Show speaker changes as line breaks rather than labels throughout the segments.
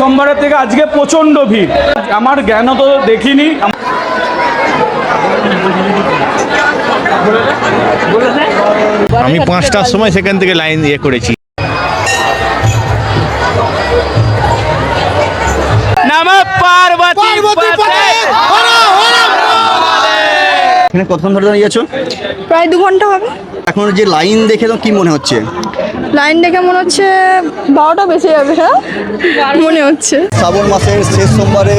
সোমবারের থেকে আজকে প্রচণ্ড ভিড়। আমার জ্ঞানও তো দেখিনি।
আমি 5টার সময় সেখান থেকে লাইন করেছি।
এখানে কতক্ষণ ধরে দাঁড়িয়েছো?
প্রায় 2 ঘন্টা হবে।
এখন যে লাইন দেখে তো কি মনে হচ্ছে?
লাইন দেখে মনে হচ্ছে 12টা বেঁচে যাবে। হ্যাঁ মনে হচ্ছে।
শ্রাবণ মাসের শেষ সোমবারে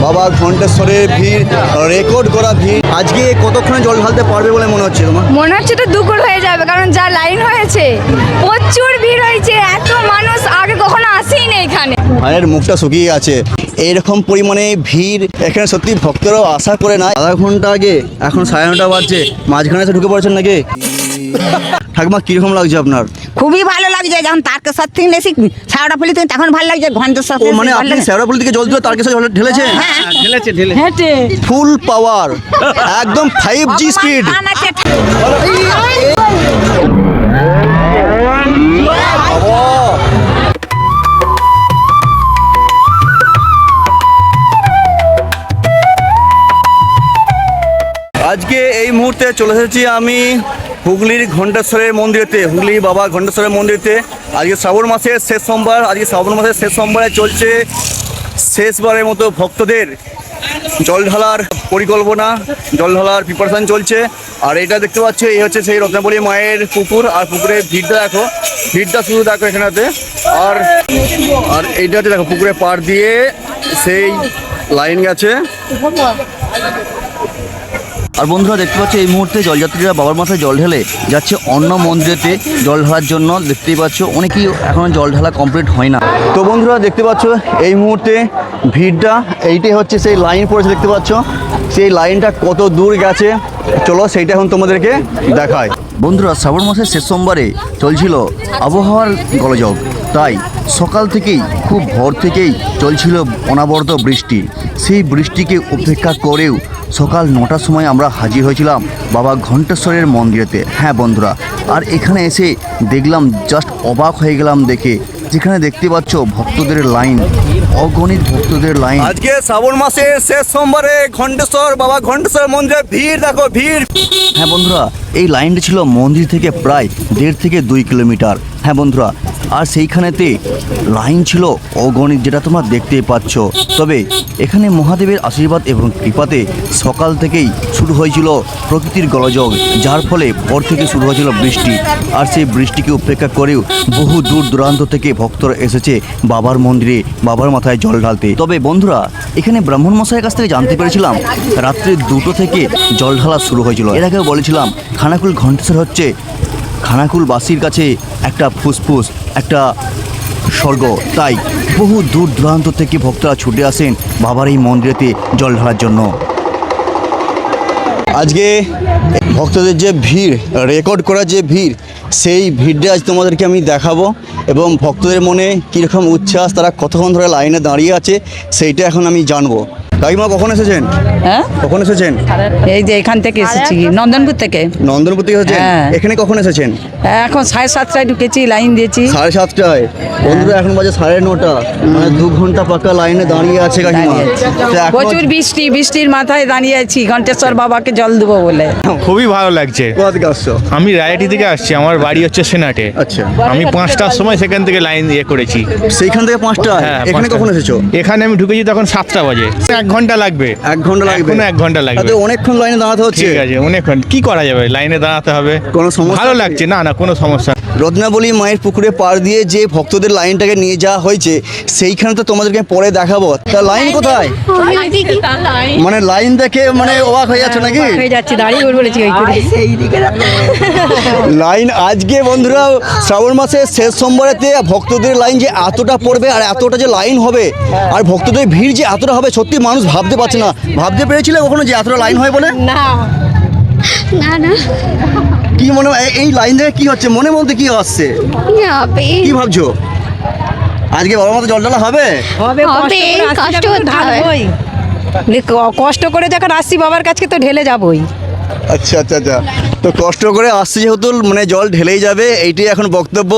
বাবা ঘণ্টেশ্বরের ভিড়, রেকর্ড করা ভিড়। আজকে কতক্ষণে জল ঢালতে পারবে বলে মনে হচ্ছে তোমার?
মনে হচ্ছে এটা দুপুর হয়ে যাবে, কারণ যা লাইন হয়েছে প্রচুর ভিড় হয়েছে। এত মানুষ আগে কখনো আসেই না এখানে।
মায়ের মুখটা শুকিয়ে আছে। এইরকম পরিমাণে ভিড় এখানে সত্যি ভক্তরাও আশা করে না। আধা ঘন্টা আগে, এখন 9:30 বাজছে, মাঝখানে এসে ঢুকে পড়েছেন নাকি? ঠাকুমা কিরকম লাগছে আপনার?
খুবই ভালো লাগছে। যখন তারকেশ্বর থেকে এসে শ্যাওড়া ফুলি থেকে তখন ভালো লাগছে। ঘণ্টেশ্বর
ও মানে আপনি শ্যাওড়াফুলি থেকে জল তুলে তারকেশ্বর জল ঢেলেছেন?
হেঁটে
ফুল পাওয়ার, একদম 5G স্পিড। আজকে এই মুহূর্তে চলে এসেছি আমি হুগলির ঘণ্টেশ্বরের মন্দিরেতে, হুগলি বাবা ঘণ্টেশ্বরের মন্দিরেতে। আজকে শ্রাবণ মাসের শেষ সোমবার। আজকে শ্রাবণ মাসের শেষ সোমবারে চলছে শেষবারের মতো ভক্তদের জল ঢালার পরিকল্পনা, জল ঢালার প্রিপারেশন চলছে। আর এটা দেখতে পাচ্ছ, এই হচ্ছে সেই রত্নাবলী মায়ের পুকুর। আর পুকুরের ভিড়টা দেখো, ভিড়টা শুধু দেখো এখানেতে। আর আর এইটাতে দেখো পুকুরের পাড় দিয়ে সেই লাইন গেছে। আর বন্ধুরা দেখতে পাচ্ছ, এই মুহূর্তে জলযাত্রীরা বাবার মাথায় জল ঢেলে যাচ্ছে অন্য মন্দিরেতে জল ঢালার জন্য। দেখতেই পাচ্ছ অনেকেই এখনও জল ঢালা কমপ্লিট হয় না। তো বন্ধুরা দেখতে পাচ্ছ এই মুহূর্তে ভিড়টা, এইটাই হচ্ছে সেই লাইন পড়েছে দেখতে পাচ্ছ। সেই লাইনটা কত দূর গেছে চলো সেইটা এখন তোমাদেরকে দেখায়। বন্ধুরা শ্রাবণ মাসের শেষ সোমবারে চলছিল আবহাওয়ার গোলযোগ, তাই সকাল থেকেই খুব ভোর থেকেই চলছিল অনবরত বৃষ্টি। সেই বৃষ্টিকে উপেক্ষা করেও সকাল 9টার সময় আমরা হাজির হয়েছিলাম বাবা ঘণ্টেশ্বরের মন্দিরেতে। হ্যাঁ বন্ধুরা, আর এখানে এসে দেখলাম, জাস্ট অবাক হয়ে গেলাম দেখে। যেখানে দেখতে পাচ্ছ ভক্তদের লাইন, অগণিত ভক্তদের লাইন। আজকে শ্রাবণ মাসের শেষ সোমবারে ঘণ্টেশ্বর বাবা ঘণ্টেশ্বর মন্দিরে ভিড় দেখো, ভিড়। হ্যাঁ বন্ধুরা, এই লাইনটা ছিল মন্দির থেকে প্রায় 1.5 থেকে 2 কিলোমিটার। হ্যাঁ বন্ধুরা, আর সেইখানেতে লাইন ছিল অগণিত, যেটা তোমরা দেখতেই পাচ্ছ। তবে এখানে মহাদেবের আশীর্বাদ এবং কৃপাতে সকাল থেকেই শুরু হয়েছিল প্রকৃতির গোলযোগ, যার ফলে ভোর থেকে শুরু হয়েছিল বৃষ্টি। আর সেই বৃষ্টিকে উপেক্ষা করেও বহু দূর দূরান্ত থেকে ভক্তরা এসেছে বাবার মন্দিরে বাবার মাথায় জল ঢালতে। তবে বন্ধুরা, এখানে ব্রাহ্মণ মশাইয়ের কাছ থেকে জানতে পেরেছিলাম রাত্রি 2টো থেকে জল ঢালা শুরু হয়েছিল। এর আগেও বলেছিলাম খানাকুল ঘণ্টেশ্বর হচ্ছে খানাকুলবাসীর কাছে একটা ফুসফুস, একটা স্বর্গ। তাই বহু দূর দূরান্ত থেকে ভক্তরা ছুটে আসেন বাবার এই মন্দিরেতে জল ঢালার জন্য। আজকে ভক্তদের যে ভিড়, রেকর্ড করা যে ভিড়, সেই ভিড়টা আজ তোমাদেরকে আমি দেখাবো। এবং ভক্তদের মনে কীরকম উচ্ছ্বাস, তারা কতক্ষণ ধরে লাইনে দাঁড়িয়ে আছে সেইটা এখন আমি জানবো। কাকিমা কখন এসেছেন?
হ্যাঁ
কখন এসেছেন?
এই যে এখান থেকে এসেছি, নন্দনপুর থেকে।
নন্দনপুর থেকে এসেছেন?
হ্যাঁ।
এখানে কখন এসেছেন?
এখন 7:30টায় ঢুকেছি, লাইন দিয়েছি।
7:30টায়? বন্ধুরা এখন বাজে 9:30, মানে 2 ঘন্টা পাকা লাইনে দাঁড়িয়ে আছে কাকিমা। তো এখন
প্রচুর বৃষ্টির মাথায় দাঁড়িয়ে আছি ঘণ্টেশ্বর বাবাকে জল দেবো বলে।
খুবই ভালো লাগছে।
কোথা থেকে আসছো?
আমি রায়হাটি থেকে আসছি, আমার বাড়ি হচ্ছে সেনাটে।
আচ্ছা,
আমি 5টার সময় সেখান থেকে লাইন করেছি।
সেইখান থেকে 5টা?
হ্যাঁ,
এখানে
5টা।
কখন এসেছো?
এখানে আমি ঢুকেছি তখন 7টা বাজে। 1 ঘন্টা লাগবে।
1 ঘন্টা লাগবে?
এখনো 1 ঘন্টা লাগবে।
তাতে অনেকক্ষণ লাইনে দাঁড়াতে হচ্ছে।
ঠিক আছে, অনেকক্ষণ কি করা যাবে, লাইনে দাঁড়াতে হবে।
কোনো সমস্যা
ভালো
নেই?
লাগছে, না না কোনো সমস্যা।
রত্নাবলী মায়ের পুকুরে পাড় দিয়ে যে ভক্তদের লাইনটাকে নিয়ে যাওয়া হয়েছে সেইখানে তো তোমাদেরকে পরে দেখাবো। তা লাইন কোথায়? মানে লাইন দেখে মানে অবাক হয়ে যাচ্ছে নাকি?
হয়ে যাচ্ছে, দাঁড়িয়ে বলেছি
লাইন আজকে বন্ধুরা শ্রাবণ মাসের শেষ সোমবারেতে ভক্তদের লাইন যে এতটা পড়বে আর এতটা যে লাইন হবে আর ভক্তদের ভিড় যে এতটা হবে, সত্যি মানুষ ভাবতে পারছে না। ভাবতে পেরেছিলে কখনো যে এতটা লাইন হয় বলে?
না না না।
কি মনে হয় এই লাইন দেখে কি হচ্ছে, মনে মধ্যে কি আসছে, কি ভাবছো? আজকে বাবার মতো জল ঢালা হবে?
কষ্ট করতে হবে।
কষ্ট করে যখন আসছি বাবার কাছে তো ঢেলে যাবই।
আচ্ছা আচ্ছা আচ্ছা, তো কষ্ট করে আসছে যেহেতু মানে জল ঢেলেই যাবে এইটাই এখন বক্তব্য।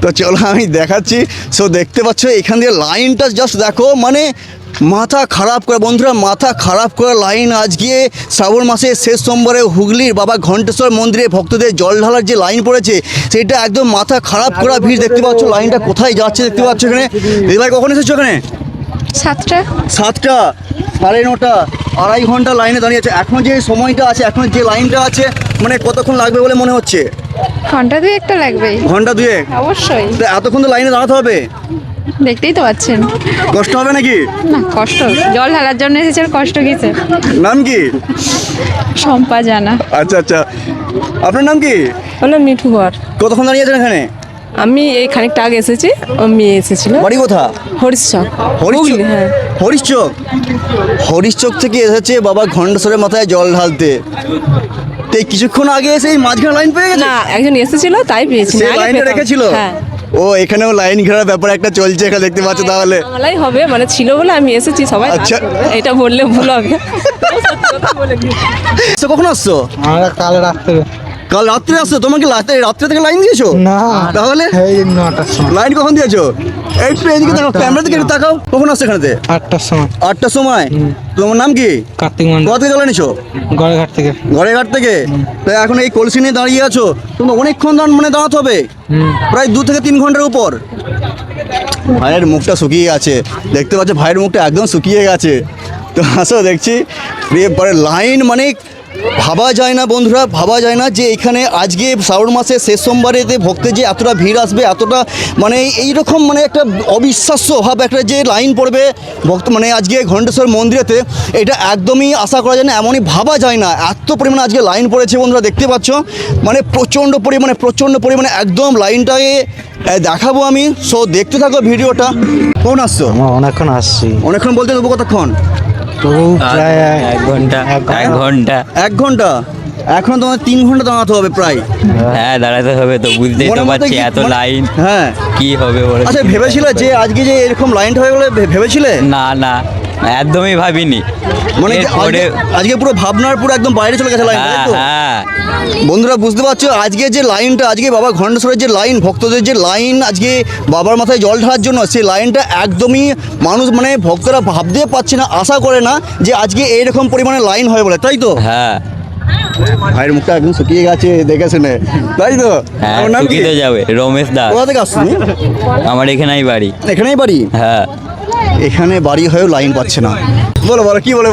তো চলো আমি দেখাচ্ছি। সো দেখতে পাচ্ছ এখান দিয়ে লাইনটা জাস্ট দেখো, মানে মাথা খারাপ করে বন্ধুরা, মাথা খারাপ করে লাইন। আজকে শ্রাবণ মাসের শেষ সোমবারে হুগলির বাবা ঘণ্টেশ্বর মন্দিরে ভক্তদের জল ঢালার যে লাইন পড়েছে সেটা একদম মাথা খারাপ করা ভিড়। দেখতে পাচ্ছ লাইনটা কোথায় যাচ্ছে, দেখতে পাচ্ছ এখানে। এবার কখন এসেছো এখানে?
7টা
7টা, 9:30, 2.5 ঘন্টা লাইনে দাঁড়িয়ে আছে। এখন যে সময়টা আছে, এখন যে লাইনটা আছে, মানে কতক্ষণ লাগবে বলে মনে হচ্ছে?
ঘন্টা 2 একটা লাগবেই,
ঘন্টা 2।
অবশ্যই।
তো এতক্ষণ তো লাইনে দাঁড়াতে হবে,
দেখতেই তো পাচ্ছেন।
কষ্ট হবে নাকি?
না, কষ্ট, জল ঢালার জন্য এসেছে, আর কষ্ট কিসে?
নাম কি?
শম্পা জানা।
আচ্ছা আচ্ছা, আপনার নাম কি?
হলো মিঠু বর।
কতক্ষণ দাঁড়িয়ে আছেন এখানে?
আমি এই খানিকটা আগে এসেছি, ও মেয়ে এসেছিল।
বাড়ি কোথা?
হরিশচক।
হরিশচক?
হ্যাঁ।
হরিশচক, হরিশচক থেকে এসেছে বাবা ঘণ্টেশ্বরের মাথায় জল ঢালতে। তো এই কিছুক্ষণ আগে এসে এই মাঝখানে লাইন পেয়ে গেছে?
না, একজন এসেছিল তাই পেয়েছি।
সে
নাহলে
লাইনটা
পেতাম।
রেখেছিল?
হ্যাঁ।
ও, এখানেও লাইন ঘেরার ব্যাপার একটা চলছে এখানে, দেখতে পাচ্ছ তাহলে।
আমালাই হবে, মানে ছিল বলে আমি এসেছি, সবাই রাগ
আচ্ছা।
করবে। এটা বললে ভুল হবে। সত্যি কথা বলে দিয়েছি।
তো কখন আসছো?
আমরা কাল রাত্রে।
কাল রাত্রে আসছো? তোমাকে রাত্রে থেকে লাইন দিয়েছো?
না,
তাহলে
এই 9টার সময়।
লাইন কখন দিয়েছো? একটু এদিকে তাকাও, ক্যামেরা দিকে একটু তাকাও। কখন আসছো এখানেতে?
8টার সময়।
8টার সময়। তোমার নাম কি?
কার্তিক মন্ডল,
কোথা থেকে জল এনেছো?
গড়েঘাট থেকে।
ঘরেঘাট থেকে। তো এখন এই কলসি নিয়ে দাঁড়িয়ে আছো, তুমি অনেকক্ষণ মানে দাঁড়াতে হবে, প্রায় 2 থেকে 3 ঘন্টার উপর। ভাইয়ের মুখটা শুকিয়ে গেছে, দেখতে পাচ্ছ ভাইয়ের মুখটা একদম শুকিয়ে গেছে। তো আসো দেখছি পরে লাইন, মানে ভাবা যায় না বন্ধুরা, ভাবা যায় না যে এখানে আজকে শ্রাবণ মাসের শেষ সোমবারেতে ভক্তের যে এতটা ভিড় আসবে, এতটা মানে এইরকম মানে একটা অবিশ্বাস্য ভাব একটা যে লাইন পড়বে ভক্ত, মানে আজকে ঘণ্টেশ্বর মন্দিরেতে, এটা একদমই আশা করা যায় না, এমনই ভাবা যায় না। এত পরিমাণে আজকে লাইন পড়েছে বন্ধুরা, দেখতে পাচ্ছ মানে প্রচণ্ড পরিমাণে একদম লাইনটাকে দেখাবো আমি। সো দেখতে থাকো ভিডিওটা। কখন আসছো?
আমরা অনেকক্ষণ আসছি,
অনেকক্ষণ বলতে দেবো কতক্ষণ?
তবু প্রায়
1 ঘন্টা। 1 ঘন্টা।
1 ঘন্টা। এখন তোমার 3 ঘন্টা দাঁড়াতে হবে প্রায়।
হ্যাঁ, দাঁড়াতে হবে তো, বুঝতেই তো
মনের মধ্যে
পারছি
কি-
এত লাইন
হ্যাঁ।
কি হবে বলে।
আচ্ছা, ভেবেছিলে যে আজকে যে এরকম লাইনটা হয়ে গেলে ভেবেছিলে?
না না, একদমই ভাবিনি।
মানে যে
এরপরে
আজকে পুরো ভাবনার পুরো একদম বাইরে চলে গেছে লাইন, তাই
হ্যাঁ
তো?
হ্যাঁ,
বন্ধুরা বুঝতে পারছো আজকে যে লাইনটা, আজকে বাবা ঘণ্টেশ্বরের যে লাইন, ভক্তদের যে লাইন আজকে বাবার মাথায় জল ঢালার জন্য, সেই লাইনটা একদমই মানুষ মানে ভক্তরা ভাবতে পারছে না, আশা করে না যে আজকে এইরকম পরিমাণে লাইন হয় বলে, তাই তো?
হ্যাঁ
ভাইয়ের মুখটা একদম শুকিয়ে গেছে দেখে শুনে, তাই তো?
হ্যাঁ,
আমার নাম কি?
শুকিয়ে যাবে। রমেশ দাস।
কোথা থেকে আসছো?
আমার এখানেই বাড়ি।
এখানেই বাড়ি?
হ্যাঁ।
এখানে বাড়ি হয়েও লাইন পাচ্ছে না। বলো কি বলো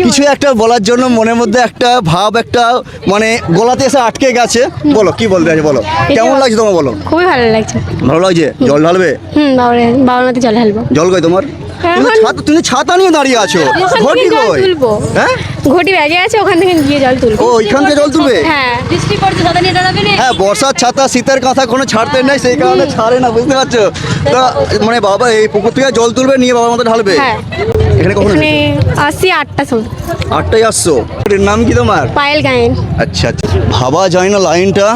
কিছু একটা বলার জন্য মনের মধ্যে একটা ভাব, একটা মানে গলাতে এসে আটকে গেছে। বলো কি বলতে আছে, বলো কেমন লাগছে তোমার, বলো।
খুবই ভালো লাগছে।
ভালো লাগছে? জল ঢালবে?
বাবার মধ্যে জল ঢালবো।
জল কই তোমার? তুমি ছাতা নিয়ে দাঁড়িয়ে আছো, ঘটি কই? হ্যাঁ,
ঘটি ব্যাগে আছে, ওখান থেকে গিয়ে জল তুলবো।
ও ওইখান থেকে জল তুলবে?
হ্যাঁ, বৃষ্টি পড়ছে, ছাতা নিয়ে দাঁড়াবে না।
হ্যাঁ, বর্ষার ছাতা শীতের কথা কোনো ছাড়তে নাই, সেই কারণে ছাড়ে না, বুঝতে পারছো তো? মানে বাবা এই পুকুর থেকে জল তুলবে, নিয়ে বাবার মতো ঢালবে।
হ্যাঁ।
এখানে কখন
এখানে আসছি 8টার সময়।
8টায় আসছো? এর নাম কি তোমার?
পায়েল গায়েন।
আচ্ছা আচ্ছা, ভাবা যায় না লাইনটা,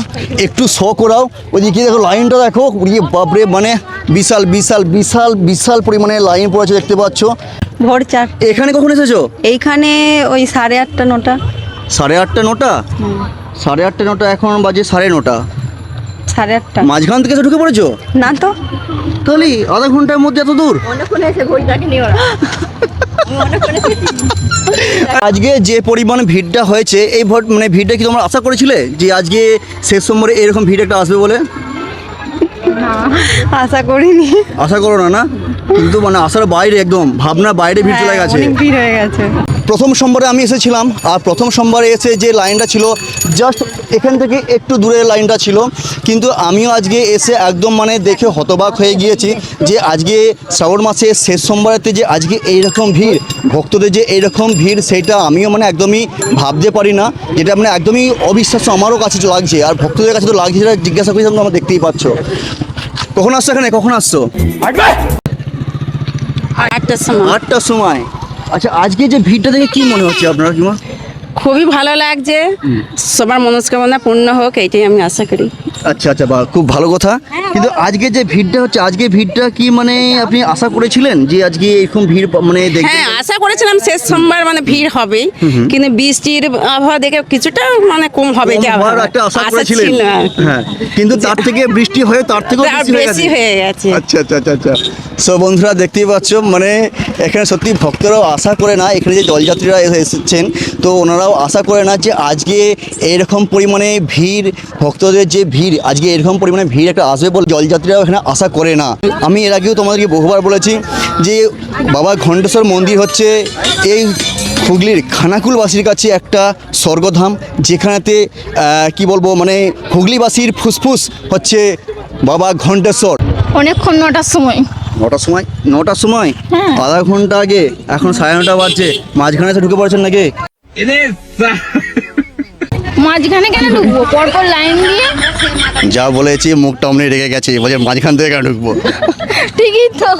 একটু শো করাও। ওইদিকে দেখো লাইনটা, দেখো বাপরে, মানে বিশাল বিশাল বিশাল বিশাল পরিমাণে লাইন পড়েছে, দেখতে পাচ্ছ।
ভোর 4।
এখানে কখন এসেছো?
এইখানে ওই 8:30 9টা।
8:30 9টা? 8:30 9টা, এখন বাজে 9:30।
8:30।
মাঝখান থেকে এসে ঢুকে পড়েছো?
না তো,
তাহলে আধা ঘন্টার মধ্যে এত দূর? আজকে যে পরিমাণ ভিড়টা হয়েছে, এই মানে ভিড়টা কি তোমরা আশা করেছিলে যে আজকে শেষ সোমবারে এরকম ভিড় একটা আসবে বলে?
আশা করিনি।
আশা করো না? না, কিন্তু মানে আশার বাইরে, একদম ভাবনার বাইরে ভিড় চলে গেছে।
অনেক ভিড় হয়ে গেছে।
প্রথম সোমবারে আমি এসেছিলাম, আর প্রথম সোমবারে এসে যে লাইনটা ছিল জাস্ট এখান থেকে একটু দূরে লাইনটা ছিল, কিন্তু আমিও আজকে এসে একদম মানে দেখে হতবাক হয়ে গিয়েছি যে আজকে শ্রাবণ মাসের শেষ সোমবারেতে যে আজকে এইরকম ভিড়, ভক্তদের যে এইরকম ভিড়, সেটা আমিও মানে একদমই ভাবতে পারি না, যেটা মানে একদমই অবিশ্বাস্য আমারও কাছে লাগছে, আর ভক্তদের কাছে তো লাগছে, সেটা জিজ্ঞাসা করি তোমরা আমার দেখতেই পাচ্ছ। কখন আসছো এখানে, কখন আসছো?
8টার সময়।
8টার সময়। আচ্ছা, আজকে যে ভিড়টা দেখে কি মনে হচ্ছে আপনারা, কিমা?
খুবই ভালো লাগছে, সবার মনস্কামনা পূর্ণ হোক, এইটাই আমি আশা করি।
আচ্ছা আচ্ছা, বাহ, খুব ভালো কথা। কিন্তু আজকে যে ভিড়টা হচ্ছে, আজকে ভিড়টা কি মানে আপনি আশা করেছিলেন যে আজকে এরকম ভিড় মানে দেখবেন?
হ্যাঁ, আশা করেছিলাম শেষ সোমবার মানে ভিড় হবে, কিন্তু বৃষ্টির আবহাওয়া দেখে কিছুটা মানে কম হবে এটা
হওয়ার একটা আশা
আশা
করেছিলেন।
ছিল।
হ্যাঁ, কিন্তু তার থেকে বৃষ্টি হয়ে তার থেকেও
আর বেশি হয়ে গেছে।
আচ্ছা আচ্ছা আচ্ছা আচ্ছা। সো বন্ধুরা দেখতেই পাচ্ছ, মানে এখানে সত্যি ভক্তরাও আশা করে না, এখানে যে জলযাত্রীরা এসেছেন তো ওনারাও আশা করে না যে আজকে এরকম পরিমাণে ভিড়, ভক্তদের যে ভিড় আজকে এরকম পরিমাণে ভিড় একটা আসবে বলে জলযাত্রীরাও এখানে আশা করে না। আমি এর আগেও তোমাদেরকে বহুবার বলেছি যে বাবা ঘণ্টেশ্বর মন্দির হচ্ছে এই হুগলির খানাকুলবাসীর কাছে একটা স্বর্গধাম, যেখানেতে কি বলবো মানে হুগলিবাসীর ফুসফুস হচ্ছে বাবা ঘণ্টেশ্বর।
অনেকক্ষণ 9টার সময়।
9টার সময় আধা ঘন্টা আগে, এখন 9:30 বাজছে, মাঝখানে এসে ঢুকে পড়েছেন নাকি?
মাঝখানে কেন ঢুকবো, পরপর লাইন দিয়ে?
যা বলেছি মুখটা অমনি রেগে গেছে, বলছে মাঝখান থেকে কেন ঢুকবো?
ঠিকই তো,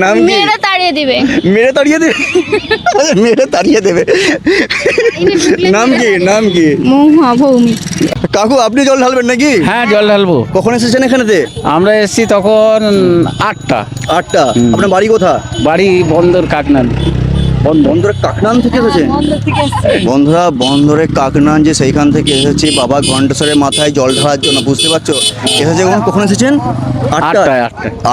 নাম কি?
মেয়েরা তাড়িয়ে দিবে।
মেরে তাড়িয়ে দেবে? মেরে তাড়িয়ে দেবে। নাম কি? নাম কি?
মহুয়া ভৌমি।
কাকু আপনি জল ঢালবেন নাকি?
হ্যাঁ, জল ঢালবো।
কখন এসেছেন এখানেতে?
আমরা এসেছি তখন 8টা।
8টা। আপনার বাড়ি কোথা?
বাড়ি বন্দর কাকনান।
বন্দরের কাকনান থেকে এসেছেন? বন্ধুরা বন্দরের কাকনান যে সেইখান থেকে এসেছি বাবা ঘণ্টেশ্বরের মাথায় জল ঢালার জন্য, বুঝতে পারছো? এসেছে কখন এসেছেন?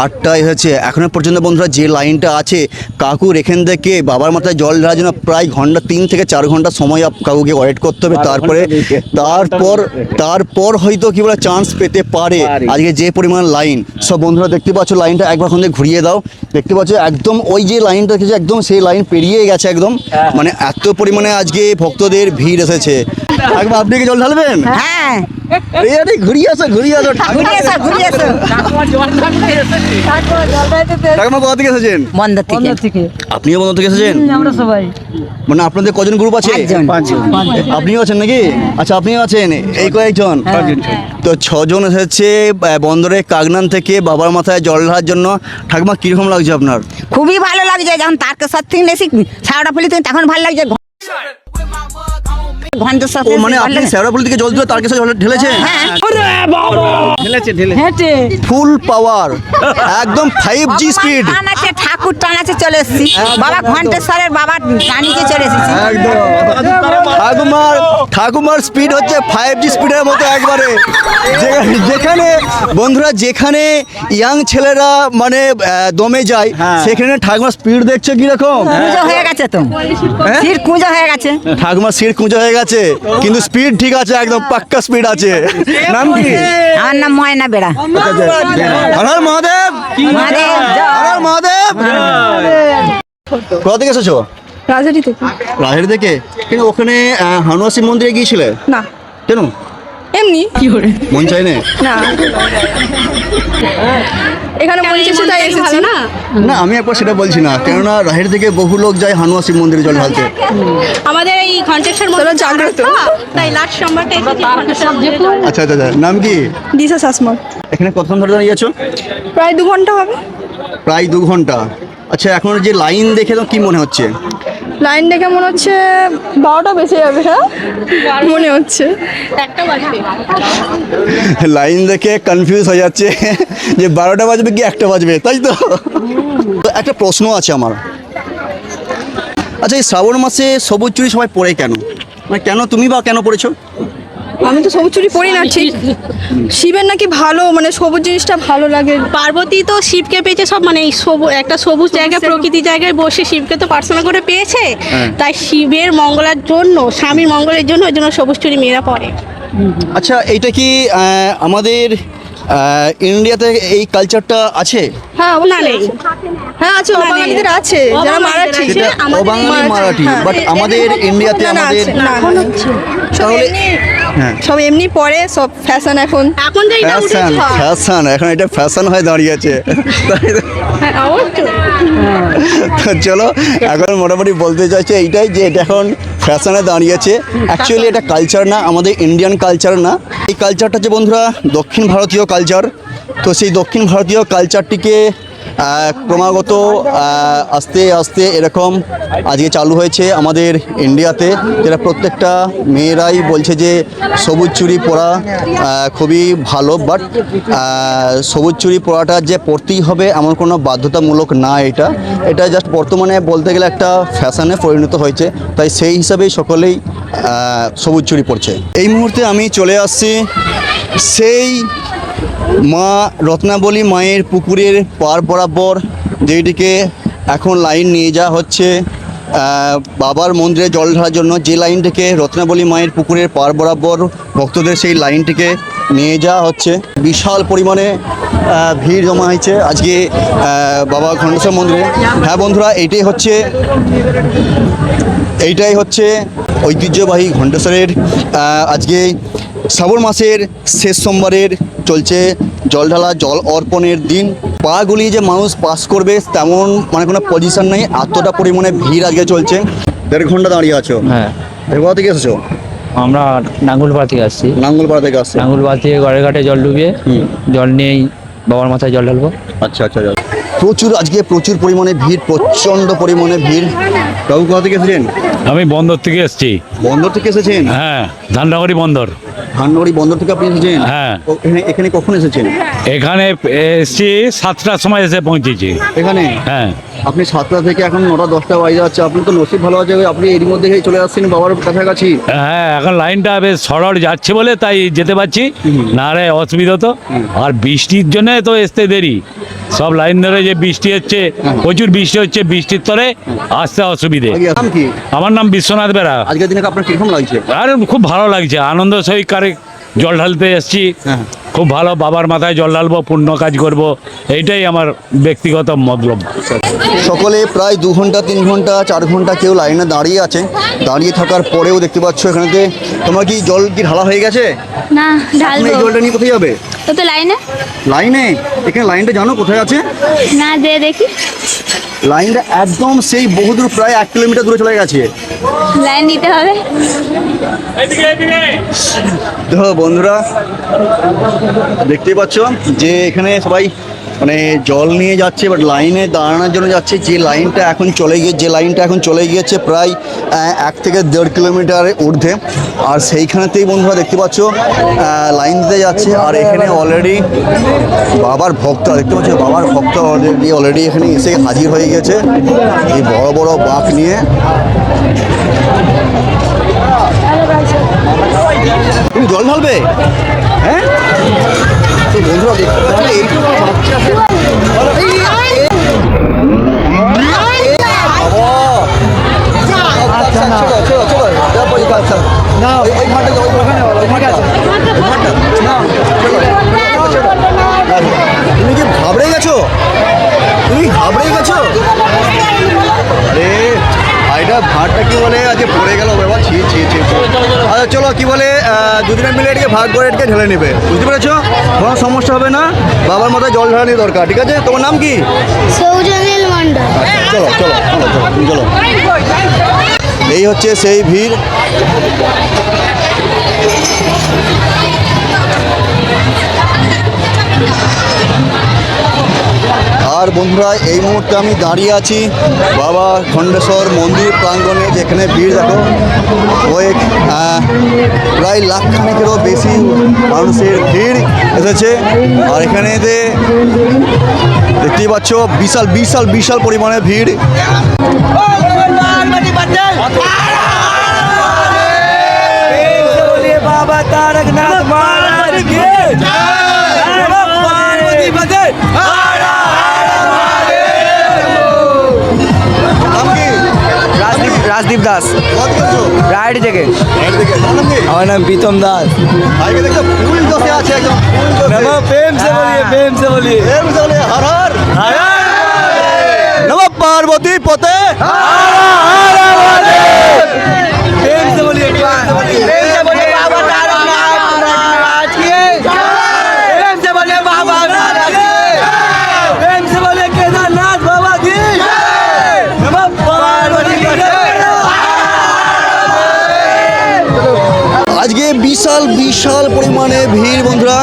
8টায় এসেছে। এখনো পর্যন্ত বন্ধুরা যে লাইনটা আছে, কাকুর এখান থেকে বাবার মাথায় জল ঢালার জন্য প্রায় 3 থেকে 4 ঘন্টা সময় কাকুকে ওয়েট করতে হবে। তারপর হয়তো কি বলে চান্স পেতে পারে। আজকে যে পরিমাণ লাইন, সব বন্ধুরা দেখতে পাচ্ছ, লাইনটা একবার ওখান থেকে ঘুরিয়ে দাও। দেখতে পাচ্ছ একদম ওই যে লাইনটা দেখেছো, একদম সেই লাইন পেরিয়ে গেছে একদম, মানে এত পরিমাণে আজকে ভক্তদের ভিড় এসেছে। একবার আপনি কি জল ঢালবেন?
হ্যাঁ,
ঘুরিয়ে আসো
ঘুরিয়ে এসো, ঘুরিয়ে এসো।
কাকিমা কোথা থেকে এসেছেন?
বন্দর থেকে।
আপনিও বন্ধ থেকে এসেছেন?
আমরা সবাই
মানে আপনাদের কজন গ্রুপ আছে?
5জন।
আপনিও আছেন নাকি? আচ্ছা আপনিও আছেন, এই কয়েকজন? তো 6 জন এসেছে বন্দরের কাকনান থেকে বাবার মাথায় জল ঢালার জন্য। ঠাকুমা কিরকম লাগছে আপনার?
খুবই ভালো লাগছে, যখন তারকেশ্বর থেকে এসে ছাওড়া ফেলি তুমি তখন ভালো লাগছে। ঘণ্টেশ্বর
ও মানে আপনি শেওড়াফুলি থেকে জল দিলে তার কাছে জল ঢেলেছেন? ফুল পাওয়ার, একদম 5G স্পিড।
ঠাকুর টানাতে চলে এসেছি, বাবা ঘণ্টেশ্বরের বাবা টানিতে চলে এসেছি।
ঠাকুমার স্পিড হচ্ছে 5G স্পিডের মতো একবারে। যেখানে বন্ধুরা যেখানে ইয়াং ছেলেরা মানে দমে যায়, সেখানে ঠাকুমার স্পিড দেখছো কিরকম?
কুঁজো হয়ে গেছে তো, সিট কুঁজো হয়ে গেছে।
ঠাকুমার সিট কুঁজো হয়ে গেছে, কিন্তু স্পিড ঠিক আছে, একদম পাক্কা স্পিড আছে। নাম কি?
আমার নাম ময়না বেড়া।
হর হর মহাদেব।
মহাদেব জয়।
হর হর মহাদেব। কোথা থেকে এসেছো?
রাজহাটি থেকে।
রাজহাটি থেকে? কিন্তু ওখানে হানুয়াসি মন্দিরে গিয়েছিলে?
না,
কেন?
এমনি।
মন চাই না?
না, এখানে বলছি তাই এসেছি না।
না আমি একবার সেটা বলছি না, কেননা রাজহাটি থেকে বহু লোক যায় হানুয়াসি মন্দিরে জল ঢালতে।
আমাদের এই ঘণ্টেশ্বর মন্দির জাগ্রত, তাই লাস্ট সোমবারটা এসেছি ঘণ্টেশ্বর।
আচ্ছা আচ্ছা আচ্ছা। নাম কি?
দিশা শাসমল।
এখানে কতক্ষণ ধরে দাঁড়িয়ে আছো?
প্রায় 2 ঘন্টা হবে।
প্রায় 2 ঘন্টা। আচ্ছা এখন যে লাইন দেখে তো কি মনে হচ্ছে?
লাইন দেখে মনে হচ্ছে 12টা বেঁচে যাবে। হ্যাঁ মনে হচ্ছে
একটা বাজবে।
লাইন দেখে কনফিউজ হয়ে যাচ্ছে যে 12টা বাজবে কি 1টা বাজবে, তাই তো? তো একটা প্রশ্ন আছে আমার। আচ্ছা এই শ্রাবণ মাসে সবুজ চুড়ি সবাই পরে কেন? মানে কেন তুমি বা কেন পরেছো?
আমি তো সবুজ চুড়ি পরি না ঠিক। শিবের নাকি ভালো, মানে সবুজ জিনিসটা ভালো লাগে।
পার্বতী তো শিবকে পেয়েছে সব, মানে এই একটা সবুজ জায়গায়, প্রকৃতি জায়গায় বসে শিবকে তো প্রার্থনা করে পেয়েছে, তাই শিবের মঙ্গলের জন্য, স্বামীর মঙ্গলের জন্য ওই জন্য সবুজ চুড়ি মেয়েরা পরে।
আচ্ছা এইটা কি আমাদের ইন্ডিয়াতে এই কালচারটা আছে?
হ্যাঁ
না নেই।
হ্যাঁ আছে, অবাঙালিদের আছে যারা মারাঠি।
সেটা অবাঙালি মারাঠি, বাট আমাদের ইন্ডিয়াতে আমাদের তাহলে হ্যাঁ
সব এমনি পরে, সব ফ্যাশন এখন।
এখন যে এটা উঠেছে
ফ্যাশন, এখন এটা ফ্যাশন হয়ে দাঁড়িয়েছে।
হ্যাঁ, অবশ্যই।
তো চলো এখন মোটামুটি বলতে চাইছে এইটাই যে এটা এখন ফ্যাশনে দাঁড়িয়েছে। অ্যাকচুয়ালি এটা কালচার না, আমাদের ইন্ডিয়ান কালচার না। এই কালচারটা যে বন্ধুরা দক্ষিণ ভারতীয় কালচার। তো সেই দক্ষিণ ভারতীয় কালচারটিকে ক্রমাগত আস্তে আস্তে এরকম আজকে চালু হয়েছে আমাদের ইন্ডিয়াতে, যেটা প্রত্যেকটা মেয়েরাই বলছে যে সবুজ চুড়ি পরা খুবই ভালো, বাট সবুজ চুড়ি পরাটা যে পরতেই হবে এমন কোনো বাধ্যতামূলক না। এটা জাস্ট বর্তমানে বলতে গেলে একটা ফ্যাশনে পরিণত হয়েছে, তাই সেই হিসাবেই সকলেই সবুজ চুড়ি পরছে। এই মুহূর্তে আমি চলে আসছি সেই মা রত্নাবলী মায়ের পুকুরের পার বরাবর, যেটিকে এখন লাইন নিয়ে যাওয়া হচ্ছে বাবার মন্দিরে জল ঢালার জন্য। যে লাইনটিকে রত্নাবলী মায়ের পুকুরের পার বরাবর ভক্তদের সেই লাইনটিকে নিয়ে যাওয়া হচ্ছে। বিশাল পরিমাণে ভিড় জমা হয়েছে আজকে বাবা ঘণ্টেশ্বর মন্দিরে। হ্যাঁ বন্ধুরা, এইটাই হচ্ছে ঐতিহ্যবাহী ঘণ্টেশ্বরের আজকে শ্রাবণ মাসের শেষ সোমবারের চলছে জল ঢালা, জল অর্পণের দিন। পা গলিয়ে যে মানুষ পাস করবে তেমন মানে কোনো পজিশন নেই, এতটা পরিমাণে ভিড় আজকে চলছে। 1.5 ঘন্টা দাঁড়িয়ে আছো?
হ্যাঁ।
কোথা থেকে এসেছো?
আমরা নাঙ্গলপাড়া থেকে আসছি।
নাঙ্গলপাড়া থেকে আসছে।
নাঙ্গলপাড়া থেকে ঘাটে ঘাটে জল ডুবিয়ে জল নিয়েই বাবার মাথায় জল ঢালবো।
আচ্ছা আচ্ছা। আজকে প্রচুর পরিমাণে ভিড়, প্রচণ্ড পরিমাণে ভিড়। বাবু কোথা থেকে এসেছেন?
আমি বন্দর থেকে এসেছি।
বন্দর থেকে এসেছেন?
হ্যাঁ, ধাননগরী বন্দর।
ধাননগরী বন্দর থেকে আপনি এসেছেন?
হ্যাঁ।
এখানে কখন এসেছেন?
এখানে এসেছি 7টার সময় এসে পৌঁছেছি
এখানে?
হ্যাঁ।
আপনি 7টা থেকে এখন 9টা 10টা বাজে যাচ্ছে, আপনি তো নসিব ভালো আছে, আপনি এর মধ্যে চলে আসছেন বাবার কাছাকাছি।
হ্যাঁ, এখন লাইনটা বেশ সরল যাচ্ছে বলে তাই যেতে পারছি, না রে অসুবিধা তো। আর বৃষ্টির জন্য তো আসতে দেরি, সব লাইন ধরে যে বৃষ্টি হচ্ছে, প্রচুর বৃষ্টি হচ্ছে, বৃষ্টির তরে আসতে অসুবিধে।
নাম কি?
আমার নাম বিশ্বনাথ বেরা।
আজকের দিনে আপনার কিরকম লাগছে?
আর খুব ভালো লাগছে, আনন্দ সহকারে জল ঢালতে এসেছি। খুব ভালো, বাবার মাথায় জল ঢালবো, পুণ্য কাজ করব, এইটাই আমার ব্যক্তিগত মতলব।
সকলে প্রায় 2 ঘন্টা 3 ঘন্টা 4 ঘন্টা কেউ লাইনে দাঁড়িয়ে আছে। দাঁড়িয়ে থাকার পরেও দেখতে পাচ্ছ এখানেতে তোমার কি জল কি ঢালা হয়ে গেছে?
না,
আপনি এই
ঢালবো
জলটা নিয়ে কোথায় যাবে?
তো লাইনে।
লাইনে? এখানে লাইনটা জানো কোথায় আছে?
না, যে দেখি
লাইনটা একদম সেই বহুদূর, প্রায় 1 কিলোমিটার দূরে চলে গেছে।
লাইন দিতে হবে।
তো বন্ধুরা দেখতেই পাচ্ছ যে এখানে সবাই মানে জল নিয়ে যাচ্ছে, বাট লাইনে দাঁড়ানোর জন্য যাচ্ছে। যে লাইনটা এখন চলে গিয়েছে প্রায় 1 থেকে 1.5 কিলোমিটারের ঊর্ধ্বে। আর সেইখানেতেই বন্ধুরা দেখতে পাচ্ছ লাইন দিতে যাচ্ছে। আর এখানে অলরেডি বাবার ভক্তরা দেখতে পাচ্ছ, বাবার ভক্ত অলরেডি এখানে এসে হাজির হয়ে গেছে এই বড় বড় বাঁক নিয়ে। তুমি জল ঢালবে? হ্যাঁ, তো বন্ধুরা দেখতে পাচ্ছ এইটুকু বাচ্চা তুমি কি ঘাবড়ে গেছো? এটা ভাতটা কি বলে আজকে পড়ে গেল বাবা, ছি। আচ্ছা চলো, কি বলে 2 দিনের মিলে এটাকে ভাগ করে এটাকে ঢেলে নেবে, বুঝতে পেরেছো? কোনো সমস্যা হবে না, বাবার মাথায় জল ঢালানি দরকার, ঠিক আছে? তোমার নাম কি?
সৌজনীল মণ্ডল।
চলো। এই হচ্ছে সেই ভিড়। আর বন্ধুরা এই মুহূর্তে আমি দাঁড়িয়ে আছি বাবা ঘণ্টেশ্বর মন্দির প্রাঙ্গণে, যেখানে ভিড় দেখো প্রায় লাখখানেকেরও বেশি মানুষের ভিড় এসেছে। আর এখানে দেখতেই পাচ্ছ বিশাল পরিমাণে ভিড়।
বাবা তারকনাথ মহারাজ কি রাজদীপ দাস, রাইড থেকে। আমার নাম প্রীতম দাস।
ফুল দোষে আছে একদম,
প্রেম সে বলিয়ে
হর হর নমঃ পার্বতী পতে।
প্রেম সে বলিয়ে বাবা তারকনাথ মহারাজ কি, প্রেম সে বলিয়ে বাবা নারায়ণ কি, প্রেম সে বলিয়ে কেদারনাথ বাবা কি, নমঃ পার্বতী পতে।
আজকে বিশাল পরিমাণে ভিড় বন্ধুরা।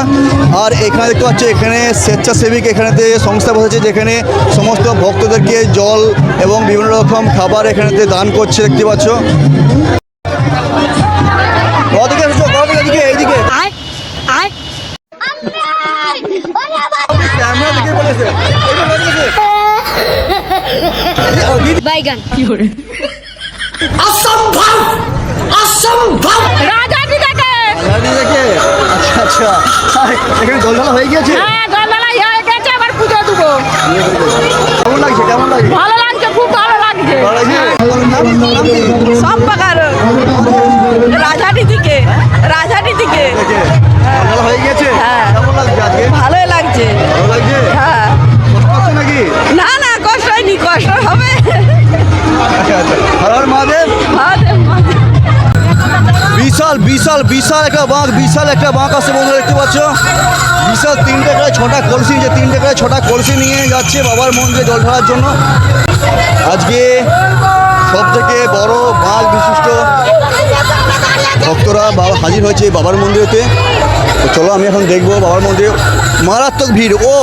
আর এখানে দেখতে পাচ্ছ এখানে স্বেচ্ছাসেবিক এখানেতে সংস্থা বসেছে, যেখানে সমস্ত ভক্তদেরকে জল এবং বিভিন্ন রকম খাবার এখানেতে দান করছে দেখতে পাচ্ছ। কদিকে এসেছো? কদিকে? এদিকে, এইদিকে। ক্যামেরা দিকে বলেছে।
বাইগান
গাড়ি দেখে? আচ্ছা আচ্ছা। আর এখানে জলঢালা হয়ে গিয়েছে? কেমন লাগছে? কেমন লাগছে?
ভালো লাগছে, খুব ভালো লাগছে।
ভালো লাগছে?
সব পাকার রাজহাটি থেকে
জলঢালা হয়ে গিয়েছে? কেমন লাগছে আজকে?
ভালোই লাগছে।
ভালো লাগছে?
হ্যাঁ,
কষ্ট হচ্ছে নাকি?
না না, কষ্ট হয়নি, কষ্ট হবে।
আচ্ছা আচ্ছা। হর হর মহাদেব। বিশাল বিশাল বিশাল একটা বাঁক, বিশাল একটা বাঁক আছে বন্ধুরা দেখতে পাচ্ছ। বিশাল 3টে করে 6টা কলসি, যে 3টে করে 6টা কলসি নিয়ে যাচ্ছে বাবার মন্দিরে জল ঢালার জন্য। আজকে সব থেকে বড় বাঁক বিশিষ্ট ভক্তরা বাবা হাজির হয়েছে বাবার মন্দিরেতে। তো চলো আমি এখন দেখবো বাবার মন্দিরে। মারাত্মক ভিড়, ও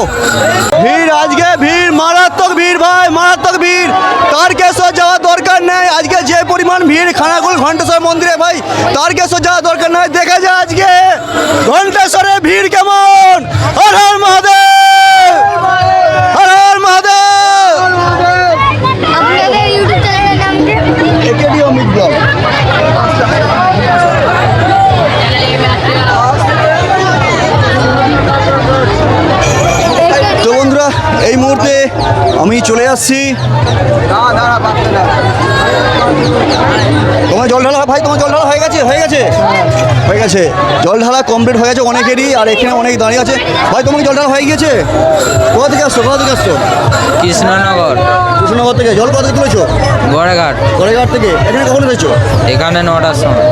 ভিড়, আজকে ভিড়, মারাত্মক ভিড় ভাই, মারাত্মক ভিড়। তারকেশ্বর যাওয়ার দরকার নেই আজকে, যে পরিমাণ ভিড় খানাকুল ঘণ্টেশ্বর মন্দিরে ভাই, তারকেশ্বর যাওয়ার দরকার নেই। দেখা যায় আজকে ঘণ্টেশ্বরে ভিড় কেমন। হর হর মহাদেব, হর হর মহাদেব।
আপনাদের ইউটিউব চ্যানেলের নাম কি?
AKD Amit blog. তো বন্ধুরা এই মুহূর্তে আমি চলে আসছি। তোমার জল ঢালা ভাই, তোমার জল ঢালা হয়ে গেছে? হয়ে গেছে, হয়ে গেছে। জল ঢালা কমপ্লিট হয়ে গেছে অনেকেরই। আর এখানে অনেক দাঁড়িয়ে আছে। ভাই তোমার জল ঢালা হয়ে গিয়েছে? কোথা থেকে আসছো? কোথা থেকে আসছো?
কৃষ্ণনগর,
কৃষ্ণনগর থেকে। জল কোথা থেকে তুলেছো?
গড়েঘাট।
গড়েঘাট থেকে। এখানে কখন এসেছো?
এখানে 9টার সময়।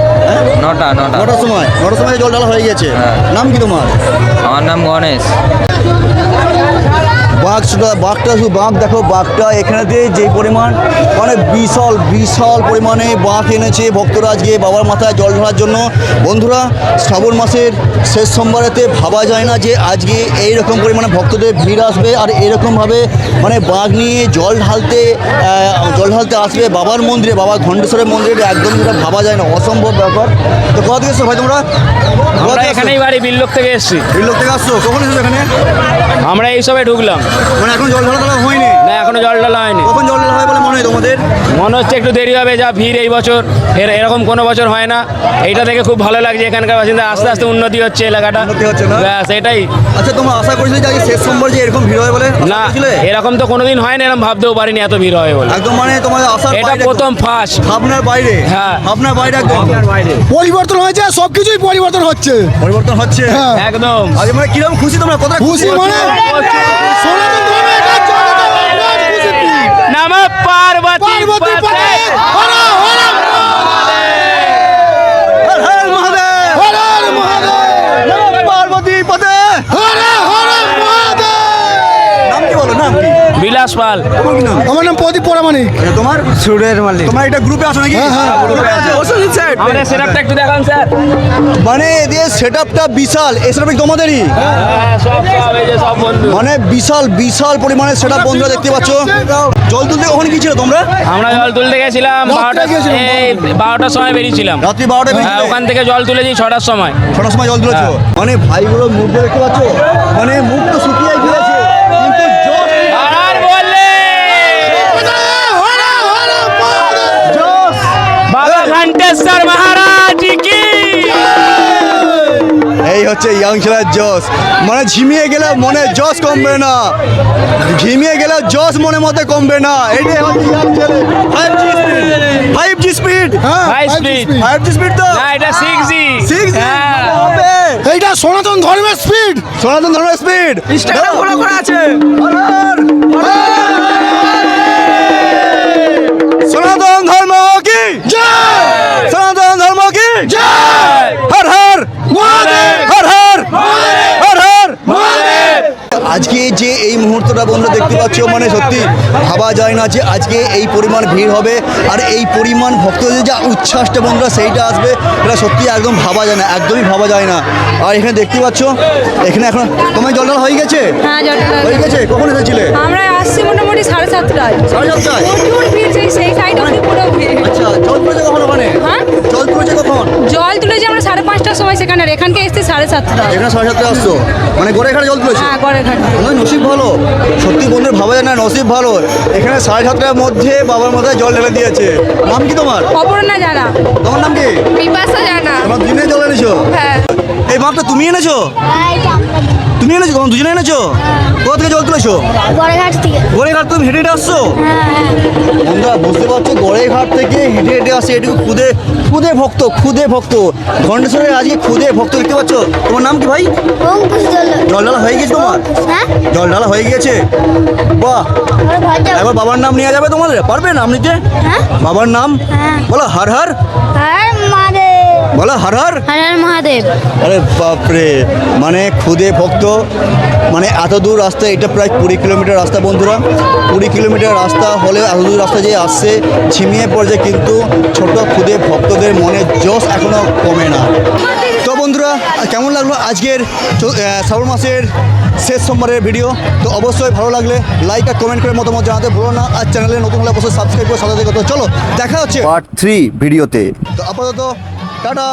নটা
9টার সময়। 9টার সময় জল ঢালা হয়ে গেছে।
হ্যাঁ।
নাম কি তোমার?
আমার নাম গণেশ।
বাঘ, শুধু বাঘটা, শুধু বাঘ দেখো, বাঘটা এখানেতে যে পরিমাণ মানে বিশাল বিশাল পরিমাণে বাঘ এনেছে ভক্তরা আজকে বাবার মাথায় জল ঢালার জন্য। বন্ধুরা শ্রাবণ মাসের শেষ সোমবারেতে ভাবা যায় না যে আজকে এইরকম পরিমাণে ভক্তদের ভিড় আসবে আর এরকমভাবে মানে বাঘ নিয়ে জল ঢালতে আসবে বাবার মন্দিরে, বাবা ঘণ্টেশ্বরের মন্দিরে। একদম যেটা ভাবা যায় না, অসম্ভব ব্যাপার। তো কোথা থেকে এসছো ভাই তোমরা?
আমরা এখানেই বাড়ি, বিল্লক থেকে এসেছি।
বিল্লক থেকে আসছো? কখন এসেছো এখানে?
আমরা এই সবে ঢুকলাম।
মানে এখন জল ঢালা হয়নি?
না, এখনো জল ঢালা হয়নি।
কখন জল ঢালা হয় বলে মনে হয় তোমাদের?
মনে হচ্ছে একটু দেরি হবে, যা ভিড় এই বছর, এরকম কোনো বছর হয় না। এইটা দেখে খুব ভালো লাগছে। এখানকার বাসিন্দা আস্তে আস্তে উন্নতি হচ্ছে এলাকাটা।
উন্নতি হচ্ছে না?
ব্যাস এটাই।
আচ্ছা তোমরা আশা করেছিলে যে আজকে শেষ সোমবার যে এরকম ভিড় হয় বলে?
না,
আশা করেছিলে?
এরকম তো কোনোদিন হয় না, এরকম ভাবতেও পারিনি এত ভিড় হয় বলে।
একদম মানে তোমাদের আশার
এটা
বাইরে,
প্রথম ফার্স্ট।
ভাবনার বাইরে।
হ্যাঁ।
ভাবনার বাইরে একদম।
বাইরে
পরিবর্তন হয়েছে, সবকিছুই পরিবর্তন হচ্ছে।
পরিবর্তন হচ্ছে।
হ্যাঁ।
একদম।
আজ মানে কিরকম খুশি তোমরা? কতটা
খুশি মানে সনাতন ধর্মে এটা জনগণ বিরাট খুশি।
নমঃ পার্বতী
পার্বতী পতে হর হর
হর হর মহাদেব,
হর হর মহাদেব,
নমঃ পার্বতী পদে।
হর হর মহাদেব।
নাম কি বলো? নাম কি?
বিলাস পাল।
তোমার কি নাম?
আমার নাম প্রদীপ পরামানিক।
আচ্ছা, তোমার?
সুরের মালিক।
তোমার এটা গ্রুপে আছো নাকি?
হ্যাঁ, হ্যাঁ।
গ্রুপে আছো।
আমাদের সেটআপটা একটু দেখান স্যার।
মানে এদের সেটআপটা বিশাল। এই সেটআপ তোমাদেরই?
হ্যাঁ, সব এই যে সব বন্ধু।
মানে বিশাল বিশাল পরিমাণে সেটআপ বন্ধুরা দেখতে পাচ্ছ। জল তুলতে কখন কি ছিল তোমরা?
আমরা জল তুলতে গেছিলাম
রাত্রে গেছিলাম,
12টার সময় বেরিয়েছিলাম।
রাত্রি 12টায়
হ্যাঁ, ওখান থেকে জল তুলেছি 6টার সময়।
6টার সময় জল তুলেছো? মানে ভাইগুলো মুখ দেখতে পাচ্ছ, মানে মুখ তো শুকিয়ে গিয়েছে কিন্তু জোশ,
আর বললে
জোশ।
বাবা ঘণ্টেশ্বর মহারাজ কি।
এই হচ্ছে ইয়াং ছেলের জোশ। মানে ঝিমিয়ে গেলে মনে জোশ কমবে না, ঝিমিয়ে গেলে জোশ মনে মধ্যে কমবে না। এটাই হচ্ছে ইয়াং ছেলে। 5G speed.
হ্যাঁ,
5 স্পিড।
5G স্পিড তো
না, এটা 6G।
6G
হ্যাঁ।
হবে।
এইটা সনাতন ধর্মের স্পিড।
সনাতন ধর্মের স্পিড।
ইনস্টাগ্রাম ফলো করা আছে।
সনাতন ধর্ম কি
জয়,
সনাতন ধর্ম কি
জয়,
হর হর
মহাদেব,
হর হর
মহাদেব,
হর হর।
মহাদেব।
আজকে যে এই মুহূর্তটা জলঢালা বন্ধুরা দেখতে পাচ্ছ, মানে সত্যি ভাবা যায় না যে আজকে এই পরিমাণ ভিড় হবে আর এই পরিমাণ ভক্তদের যা উচ্ছ্বাসটা বন্ধুরা সেইটা আসবে, এটা সত্যি একদম ভাবা যায় না, একদমই ভাবা যায় না। আর এখানে দেখতে পাচ্ছ, এখানে এখন তোমার জলঢালা হয়ে গেছে?
হ্যাঁ জলঢালা
হয়ে গেছে। কখন এসেছিলে?
আমরা আসছি মোটামুটি 7:30টায়।
7:30টায়?
প্রচুর ভিড়, সেই সাইড অবধি পুরো ভিড়।
আচ্ছা, জল তুলেছে কখন ওখানে?
হ্যাঁ?
জল তুলেছে কখন?
জল তুলেছি আমরা 5:30টার সময়, সেখানে এখানকে এসছি 7:30টায়।
এখানে 7:30টায় আসছো, মানে গড়ে ঘাটে জল তুলেছে?
হ্যাঁ করে ঘাট।
তোমার নসিব ভালো, সত্যি বন্ধুরা ভাবা যায় না, নসিব ভালো। এখানে 7:30টার মধ্যে বাবার মাথায় জল ঢেলে দিয়েছে। নাম কি তোমার?
অপর্ণা জানা।
তোমার নাম কি?
বিপাশা জানা।
তোমার দুজনে জল এনেছো?
হ্যাঁ।
এই মাপটা তুমি এনেছো? তুমি এনেছো? কখন দুজনে এনেছো? কোথা থেকে জল তুলেছো?
গড়েঘাট থেকে।
গড়েঘাট তুমি হেঁটে হেঁটে আসছো? বন্ধুরা বুঝতে পারছো, গড়েঘাট থেকে হেঁটে হেঁটে আসছে, এটুকু খুদে খুদে ভক্ত, খুদে ভক্ত ঘণ্টেশ্বরের আজকে খুদে ভক্ত দেখতে পাচ্ছ। তোমার নাম কি ভাই? জল ঢালা হয়ে গেছে তোমার? জল ঢালা হয়ে গিয়েছে, বাহ। একবার বাবার নাম নেওয়া যাবে তোমাদের? পারবে নাম নিতে? বাবার নাম বলো। হর হর বলো, হর হর
মহাদেব।
আরে বাপরে, মানে খুদে ভক্ত, মানে এত দূর রাস্তা, এটা প্রায় 20 কিলোমিটার রাস্তা বন্ধুরা। 20 কিলোমিটার রাস্তা হলে এত দূর রাস্তা যে আসছে, ঝিমিয়ে পড়ছে, কিন্তু ছোট খুদে ভক্তদের মনে জোশ এখনো কমে না। তো বন্ধুরা, কেমন লাগলো আজকের শ্রাবণ মাসের শেষ সোমবারের ভিডিও? তো অবশ্যই ভালো লাগলে লাইক আর কমেন্ট করে মতামত জানাতে ভুলো না। আর চ্যানেলে নতুন হলে অবশ্যই সাবস্ক্রাইব করে সাথে থেকে। তো চলো দেখা হচ্ছে পার্ট 3 ভিডিওতে। তো আপাতত টাটা।